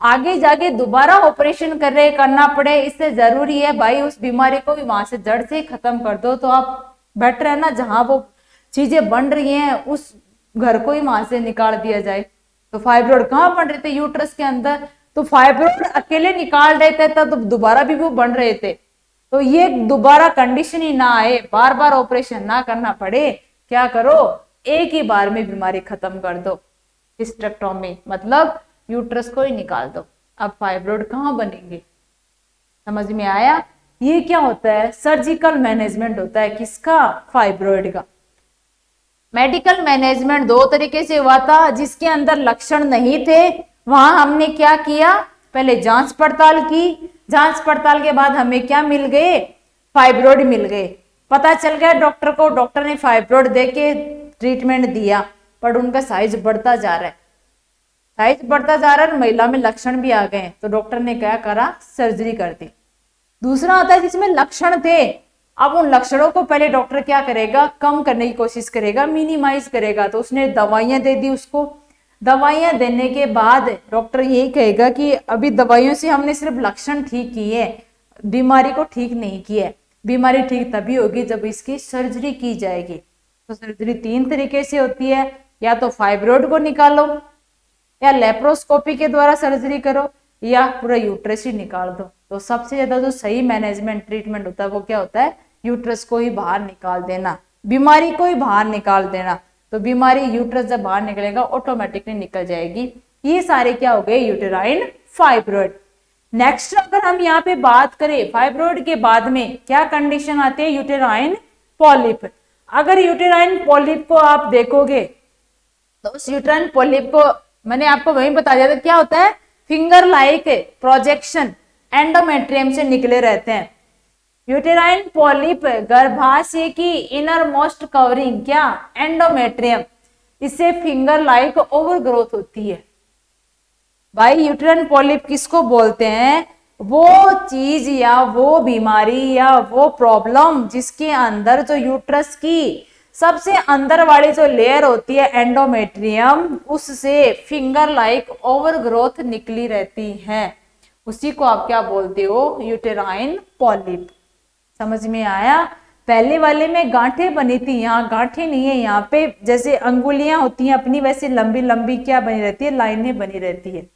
आगे जाके दोबारा ऑपरेशन करना पड़े, इससे जरूरी है भाई उस बीमारी को भी वहां से जड़ से खत्म कर दो। तो आप बेटर है ना, जहां वो चीजें बन रही हैं उस घर को ही वहां से निकाल दिया जाए। तो फाइब्रोइड कहाँ बन रहे थे, यूट्रस के अंदर। तो फाइब्रोइड अकेले निकाल रहे थे तब तो दोबारा भी वो बन रहे थे। तो ये दोबारा कंडीशन ही ना आए, बार बार ऑपरेशन ना करना पड़े, क्या करो, एक ही बार में बीमारी खत्म कर दो। हिस्टेक्टोमी मतलब यूट्रस को ही निकाल दो। अब फाइब्रोइड कहाँ बनेंगे, समझ में आया। ये क्या होता है, सर्जिकल मैनेजमेंट होता है किसका, फाइब्रोइड का। मेडिकल मैनेजमेंट 2 तरीके से हुआ था। जिसके अंदर लक्षण नहीं थे वहां हमने क्या किया, पहले जांच पड़ताल की, जांच पड़ताल के बाद हमें क्या मिल गए, फाइब्रोइड मिल गए। पता चल गया डॉक्टर को, डॉक्टर ने फाइब्रोइड देके ट्रीटमेंट दिया, पर उनका साइज बढ़ता जा रहा है, साइज बढ़ता जा रहा है, महिला में लक्षण भी आ गए, तो डॉक्टर ने क्या करा, सर्जरी कर दी। दूसरा होता है जिसमें लक्षण थे, अब उन लक्षणों को पहले डॉक्टर क्या करेगा, कम करने की कोशिश करेगा, मिनिमाइज करेगा। तो उसने दवाइयां दे दी उसको। दवाइयां देने के बाद डॉक्टर यही कहेगा कि अभी दवाइयों से हमने सिर्फ लक्षण ठीक किए, बीमारी को ठीक नहीं किया। बीमारी ठीक तभी होगी जब इसकी सर्जरी की जाएगी। तो सर्जरी 3 तरीके से होती है, या तो फाइब्रोइड को निकालो, या लेप्रोस्कोपी के द्वारा सर्जरी करो, या पूरा यूट्रस ही निकाल दो। तो सबसे ज्यादा जो सही मैनेजमेंट ट्रीटमेंट होता है वो क्या होता है, यूट्रस को ही बाहर निकाल देना, बीमारी को ही बाहर निकाल देना। तो बीमारी यूट्रस जब बाहर निकलेगा ऑटोमेटिकली निकल जाएगी। ये सारे क्या हो गए, यूटेराइन फाइब्रोइड। नेक्स्ट अगर हम यहाँ पे बात करें फाइब्रोइड के बाद में क्या कंडीशन आती है, यूटेराइन पॉलिप। अगर यूटेराइन पॉलिप को आप देखोगे तो उस यूटेराइन पॉलिप को मैंने आपको वही बता दिया था, क्या होता है, फिंगर लाइक प्रोजेक्शन एंडोमेट्रियम से निकले रहते हैं। यूटेराइन पॉलिप गर्भाशय की इनर मोस्ट कवरिंग क्या, एंडोमेट्रियम, इससे फिंगर लाइक ओवरग्रोथ होती है। भाई यूटेराइन पॉलिप किसको बोलते हैं, वो चीज या वो बीमारी या वो प्रॉब्लम जिसके अंदर जो यूट्रस की सबसे अंदर वाली जो लेयर होती है एंडोमेट्रियम, उससे फिंगर लाइक ओवरग्रोथ निकली रहती है, उसी को आप क्या बोलते हो, यूटेराइन पॉलिप। समझ में आया। पहले वाले में गांठें बनी थी, यहाँ गांठें नहीं है, यहाँ पे जैसे अंगुलियां होती हैं अपनी वैसे लंबी लंबी क्या बनी रहती है, लाइनें बनी रहती है।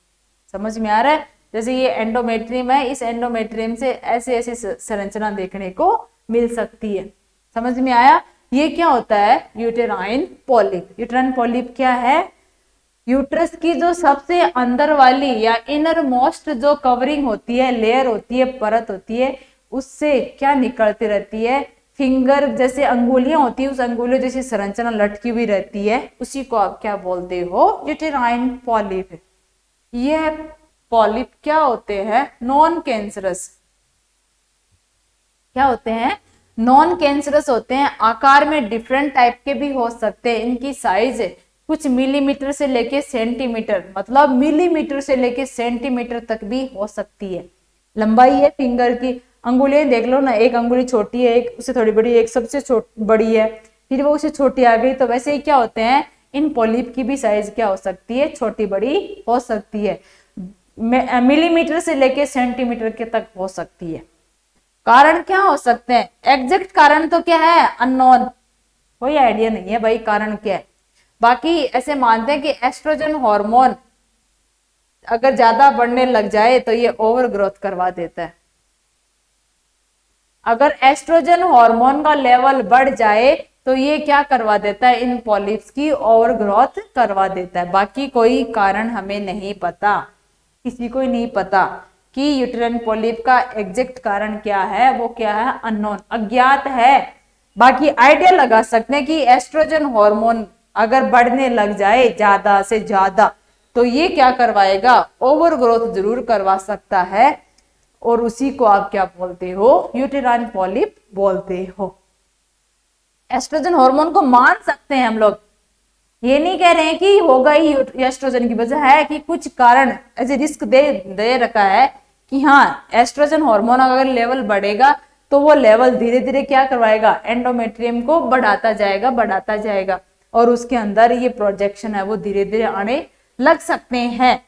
समझ में आ रहा है। जैसे ये एंडोमेट्रियम है, इस एंडोमेट्रियम से ऐसे ऐसे संरचना देखने को मिल सकती है। समझ में आया। ये क्या होता है, यूटेराइन पॉलिप। यूटेराइन पॉलिप क्या है, यूट्रस की जो सबसे अंदर वाली या इनर मोस्ट जो कवरिंग होती है, लेयर होती है, परत होती है, उससे क्या निकलती रहती है, फिंगर जैसे अंगुलियां होती है, उस अंगुलियों जैसी संरचना लटकी हुई रहती है, उसी को आप क्या बोलते हो, यूटेराइन पॉलिप। ये पॉलिप क्या होते हैं, नॉन कैंसरस। क्या होते हैं, नॉन कैंसरस होते हैं। आकार में डिफरेंट टाइप के भी हो सकते हैं। इनकी साइज कुछ मिलीमीटर से लेके सेंटीमीटर, मतलब मिलीमीटर से लेके सेंटीमीटर तक भी हो सकती है। लंबाई है फिंगर की, अंगुलियां देख लो ना, एक अंगुली छोटी है, एक उससे थोड़ी बड़ी है, एक सबसे बड़ी है, फिर वो उससे छोटी आ गई। तो वैसे ही क्या होते हैं, इन पॉलिप की भी साइज क्या हो सकती है, छोटी बड़ी हो सकती है, मिलीमीटर से लेके सेंटीमीटर के तक हो सकती है। कारण क्या हो सकते हैं, एग्जैक्ट कारण तो क्या है, अननोन, कोई आइडिया नहीं है भाई कारण क्या है। बाकी ऐसे मानते हैं कि एस्ट्रोजन हार्मोन अगर ज्यादा बढ़ने लग जाए तो ये ओवर ग्रोथ करवा देता है। अगर एस्ट्रोजन हार्मोन का लेवल बढ़ जाए तो ये क्या करवा देता है, इन पॉलिप्स की ओवर ग्रोथ करवा देता है। बाकी कोई कारण हमें नहीं पता, किसी को नहीं पता कि यूटेराइन पॉलिप का एग्जैक्ट कारण क्या है, वो क्या है, अननोन, अज्ञात है। बाकी आइडिया लगा सकते हैं कि एस्ट्रोजन हार्मोन अगर बढ़ने लग जाए ज्यादा से ज्यादा तो ये क्या करवाएगा, ओवर ग्रोथ जरूर करवा सकता है, और उसी को आप क्या बोलते हो, यूटेराइन पॉलिप बोलते हो। एस्ट्रोजन हार्मोन को मान सकते हैं हम लोग, ये नहीं कह रहे हैं कि होगा ही एस्ट्रोजन की वजह है, कि कुछ कारण ऐसे रिस्क दे रखा है कि हाँ एस्ट्रोजन हार्मोन अगर लेवल बढ़ेगा तो वो लेवल धीरे धीरे क्या करवाएगा, एंडोमेट्रियम को बढ़ाता जाएगा, और उसके अंदर ये प्रोजेक्शन है वो धीरे धीरे आने लग सकते हैं।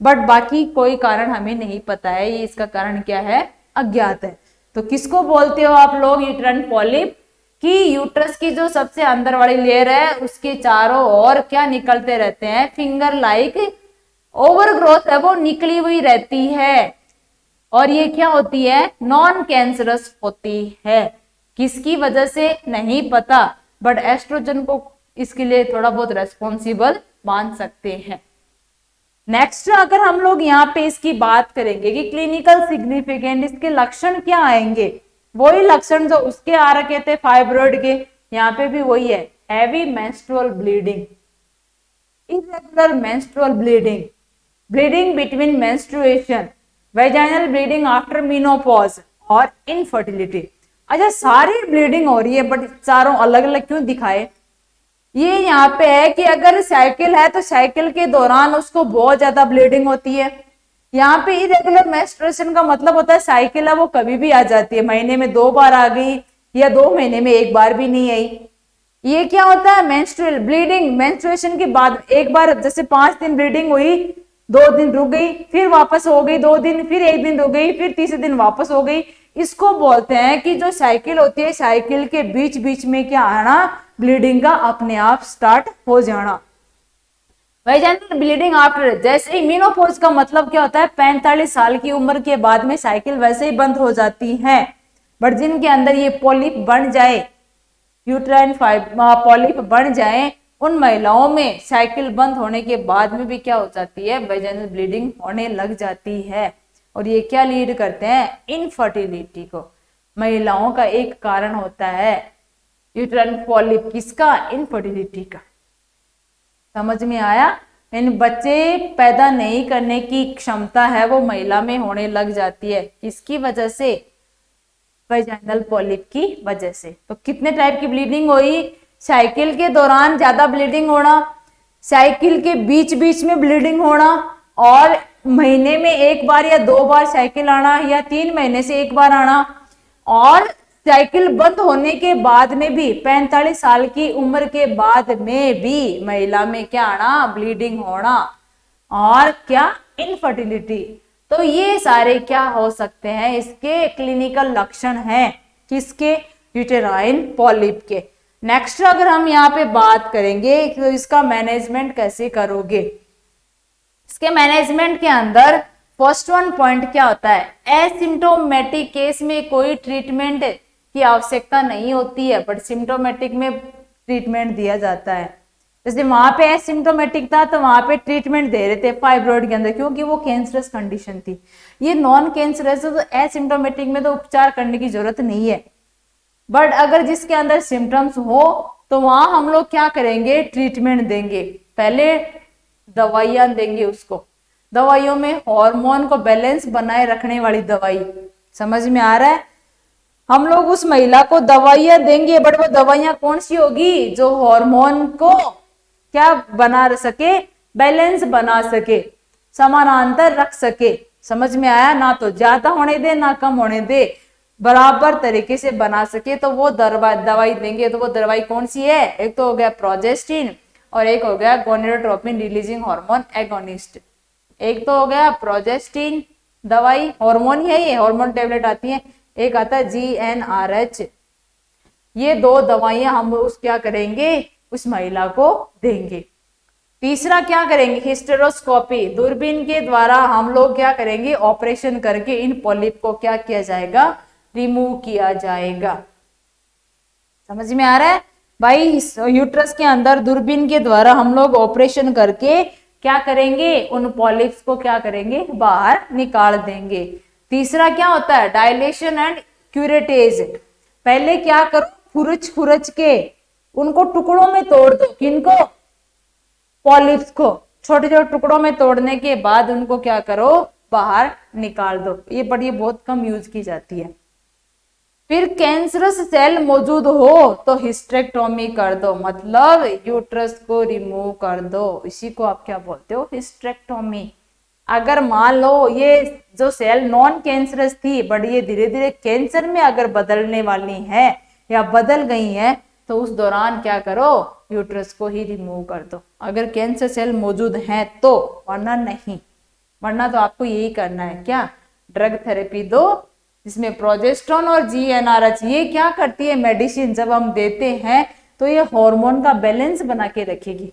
बट बाकी कोई कारण हमें नहीं पता है, ये इसका कारण क्या है, अज्ञात है। तो किसको बोलते हो आप लोग, यूटेराइन पॉलिप, कि यूट्रस की जो सबसे अंदर वाली लेयर है उसके चारों ओर क्या निकलते रहते हैं, फिंगर लाइक ओवर ग्रोथ है वो निकली हुई रहती है, और ये क्या होती है, नॉन कैंसरस होती है। किसकी वजह से नहीं पता, बट एस्ट्रोजन को इसके लिए थोड़ा बहुत रेस्पॉन्सिबल मान सकते हैं। नेक्स्ट अगर हम लोग यहाँ पे इसकी बात करेंगे कि क्लिनिकल सिग्निफिकेंट, इसके लक्षण क्या आएंगे, वही लक्षण जो उसके आ रखे थे फाइब्रोइड के, यहाँ पे भी वही है, heavy menstrual bleeding, irregular menstrual bleeding, bleeding between menstruation, vaginal bleeding after menopause और इनफर्टिलिटी। अच्छा सारी ब्लीडिंग हो रही है बट चारों अलग अलग क्यों दिखाए, ये यहाँ पे है कि अगर साइकिल है तो साइकिल के दौरान उसको बहुत ज्यादा ब्लीडिंग होती है। यहाँ पे इरेगुलर मेंस्ट्रुएशन का मतलब होता है साइकिल है वो कभी भी आ जाती है, महीने में 2 बार आ गई या 2 महीने में 1 बार भी नहीं आई। ये क्या होता है, मेंस्ट्रुअल ब्लीडिंग, मेंस्ट्रुएशन के बाद एक बार जैसे 5 दिन ब्लीडिंग हुई 2 दिन रुक गई, फिर वापस हो गई 2 दिन, फिर 1 दिन रुक गई, फिर तीसरे दिन वापस हो गई। इसको बोलते हैं कि जो साइकिल होती है, साइकिल के बीच बीच में क्या आना, ब्लीडिंग का अपने आप स्टार्ट हो जाना। ब्लीडिंग आफ्टर, जैसे ही मेनोपॉज का मतलब क्या होता है, 45 साल की उम्र के बाद में साइकिल वैसे ही बंद हो जाती है। बट जिनके अंदर ये पॉलिप बन जाए, यूट्राइन पॉलिप बन जाए, उन महिलाओं में साइकिल बंद होने के बाद में भी क्या हो जाती है, वेजाइनल ब्लीडिंग होने लग जाती है। और ये क्या लीड करते हैं, इनफर्टिलिटी को। महिलाओं का एक कारण होता है यूट्राइन पॉलिप, किसका, इनफर्टिलिटी का। समझ में आया, यानी बच्चे पैदा नहीं करने की क्षमता है वो महिला में होने लग जाती है, किसकी वजह से, वेजाइनल पॉलिप की वजह से। तो कितने टाइप की ब्लीडिंग हुई, साइकिल के दौरान ज्यादा ब्लीडिंग होना, साइकिल के बीच बीच में ब्लीडिंग होना, और महीने में 1 बार या 2 बार साइकिल आना, या 3 महीने से 1 बार आना, और साइकिल बंद होने के बाद में भी 45 साल की उम्र के बाद में भी महिला में क्या आना, ब्लीडिंग होना, और क्या, इनफर्टिलिटी। तो ये सारे क्या हो सकते हैं, इसके क्लिनिकल लक्षण हैं, किसके, यूटेराइन पॉलिप के। नेक्स्ट अगर हम यहाँ पे बात करेंगे तो इसका मैनेजमेंट कैसे करोगे, इसके मैनेजमेंट के अंदर फर्स्ट वन पॉइंट क्या होता है, एसिम्टोमेटिक केस में कोई ट्रीटमेंट की आवश्यकता नहीं होती है, बट सिम्टोमेटिक में ट्रीटमेंट दिया जाता है। जैसे वहां पे एसिम्टोमेटिक था तो वहां पे ट्रीटमेंट दे रहे थे फाइब्रॉइड के अंदर, क्योंकि वो कैंसरस कंडीशन थी। ये नॉन कैंसरस है तो एसिम्टोमेटिक में तो उपचार करने की जरूरत नहीं है। बट अगर जिसके अंदर सिम्टम्स हो तो वहां हम लोग क्या करेंगे, ट्रीटमेंट देंगे। पहले दवाइयां देंगे उसको, दवाइयों में हार्मोन को बैलेंस बनाए रखने वाली दवाई, समझ में आ रहा है। हम लोग उस महिला को दवाइयां देंगे, बट वो दवाइयां कौन सी होगी, जो हार्मोन को क्या बना सके, बैलेंस बना सके, समानांतर रख सके। समझ में आया, ना तो ज्यादा होने दे ना कम होने दे, बराबर तरीके से बना सके, तो वो दवाई देंगे। तो वो दवाई कौन सी है, एक तो हो गया प्रोजेस्टिन और एक हो गया गोनेडोट्रोपिन रिलीजिंग हार्मोन एगोनिस्ट। एक तो हो गया प्रोजेस्टिन दवाई, हार्मोन ही है ये, हार्मोन टेबलेट आती है, एक आता है GnRH। ये 2 दवाइयां हम उस क्या करेंगे, उस महिला को देंगे। तीसरा क्या करेंगे, हिस्टेरोस्कोपी, दूरबीन के द्वारा हम लोग क्या करेंगे, ऑपरेशन करके इन पॉलिप को क्या किया जाएगा, रिमूव किया जाएगा। समझ में आ रहा है भाई, यूट्रस के अंदर दूरबीन के द्वारा हम लोग ऑपरेशन करके क्या करेंगे, उन पॉलिप्स को क्या करेंगे, बाहर निकाल देंगे। तीसरा क्या होता है, डायलेशन एंड क्यूरेटेज। पहले क्या करो, खुरच खुरच के उनको टुकड़ों में तोड़ दो, किनको, पॉलिप्स को छोटे छोटे टुकड़ों में तोड़ने के बाद उनको क्या करो, बाहर निकाल दो। ये बहुत कम यूज की जाती है। फिर कैंसरस सेल मौजूद हो तो हिस्टेरेक्टोमी कर दो, मतलब यूट्रस को रिमूव कर दो, इसी को आप क्या बोलते हो, हिस्टेरेक्टोमी। अगर मान लो ये जो सेल नॉन कैंसरस थी, बट ये धीरे धीरे कैंसर में अगर बदलने वाली है या बदल गई है, तो उस दौरान क्या करो, यूट्रस को ही रिमूव कर दो, अगर कैंसर सेल मौजूद है तो, वरना नहीं। वरना तो आपको यही करना है, क्या, ड्रग थेरेपी दो, जिसमें प्रोजेस्टेरोन और GnRH। ये क्या करती है, मेडिसिन जब हम देते हैं तो ये हार्मोन का बैलेंस बना के रखेगी।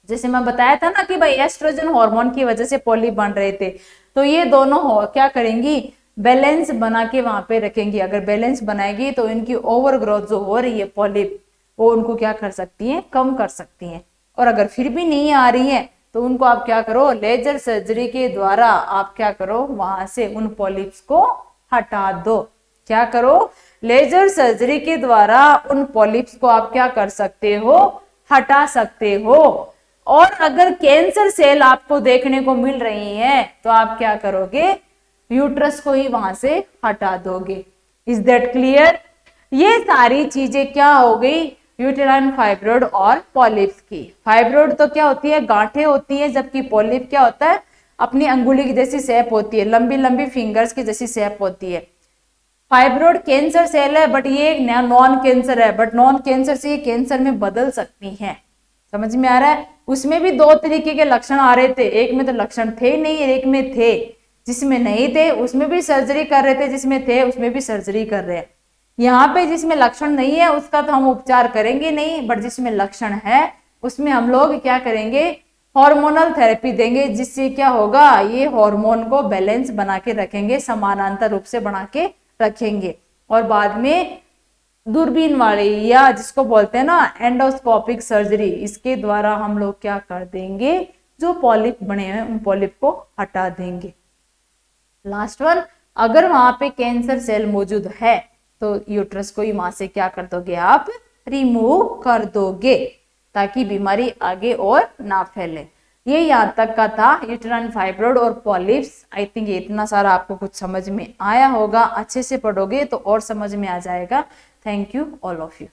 जैसे मैं बताया था ना कि भाई एस्ट्रोजन हार्मोन की वजह से पॉलिप बन रहे थे, तो ये दोनों क्या करेंगी, बैलेंस बना के वहां पे रखेंगी। अगर बैलेंस बनाएगी तो इनकी ओवर ग्रोथ जो हो रही है पॉलिप, वो उनको क्या कर सकती है, कम कर सकती है। और अगर फिर भी नहीं आ रही है तो उनको आप क्या करो, लेजर सर्जरी के द्वारा आप क्या करो, वहां से उन पॉलिप्स को हटा दो। क्या करो, लेजर सर्जरी के द्वारा उन पॉलिप्स को आप क्या कर सकते हो, हटा सकते हो। और अगर कैंसर सेल आपको देखने को मिल रही है तो आप क्या करोगे, यूट्रस को ही वहां से हटा दोगे। Is that clear. ये सारी चीजें क्या हो गई, यूटेराइन फाइब्रोइड और पॉलिप्स की। फाइब्रोइड तो क्या होती है, गांठें होती है, जबकि पॉलिप क्या होता है, अपनी अंगुली की जैसी शेप होती है, लंबी लंबी फिंगर्स की जैसी शेप होती है। फाइब्रोइड कैंसर सेल है, बट ये नॉन कैंसर है, बट नॉन कैंसर से ये कैंसर में बदल सकती है। समझ में आ रहा है। उसमें भी दो तरीके के लक्षण आ रहे थे, एक में तो लक्षण थे नहीं, एक में थे। जिसमें नहीं थे उसमें भी सर्जरी कर रहे थे, जिसमें थे उसमें भी सर्जरी कर रहे हैं। यहाँ पे जिसमें लक्षण नहीं है उसका तो हम उपचार करेंगे नहीं, बट जिसमें लक्षण है उसमें हम लोग क्या करेंगे, हार्मोनल थेरेपी देंगे, जिससे क्या होगा, ये हार्मोन को बैलेंस बना के रखेंगे, समानांतर रूप से बना के रखेंगे। और बाद में दूरबीन वाली या जिसको बोलते हैं ना एंडोस्कोपिक सर्जरी, इसके द्वारा हम लोग क्या कर देंगे, जो पॉलिप बने हैं उन पॉलिप को हटा देंगे। लास्ट वन, अगर वहां पे कैंसर सेल मौजूद है तो यूट्रस को वहां से क्या कर दोगे, आप रिमूव कर दोगे, ताकि बीमारी आगे और ना फैले। ये यहाँ तक का था यूट्राइन फाइब्रोइड और पॉलिप्स। आई थिंक इतना सारा आपको कुछ समझ में आया होगा, अच्छे से पढ़ोगे तो और समझ में आ जाएगा। Thank you all of you.